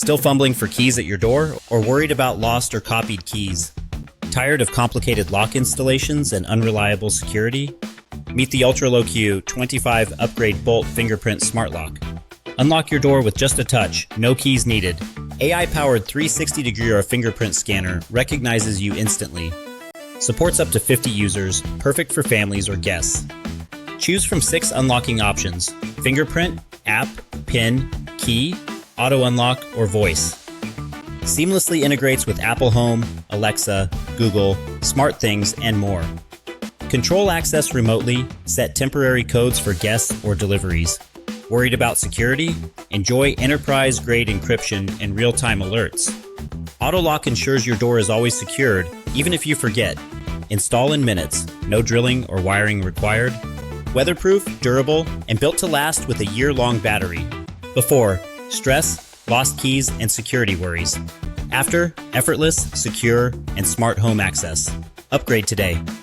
Still fumbling for keys at your door or worried about lost or copied keys? Tired of complicated lock installations and unreliable security? Meet the Ultra-Low-Q 25 Upgrade Bolt Fingerprint Smart Lock. Unlock your door with just a touch, no keys needed. AI-powered 360-degree fingerprint scanner recognizes you instantly. Supports up to 50 users, perfect for families or guests. Choose from 6 unlocking options: fingerprint, app, PIN, key, auto unlock, or voice. Seamlessly integrates with Apple Home, Alexa, Google, SmartThings, and more. Control access remotely, set temporary codes for guests or deliveries. Worried about security? Enjoy enterprise-grade encryption and real-time alerts. Auto lock ensures your door is always secured, even if you forget. Install in minutes, no drilling or wiring required. Weatherproof, durable, and built to last with a year-long battery. Before, stress, lost keys, and security worries. After, effortless, secure, and smart home access. Upgrade today.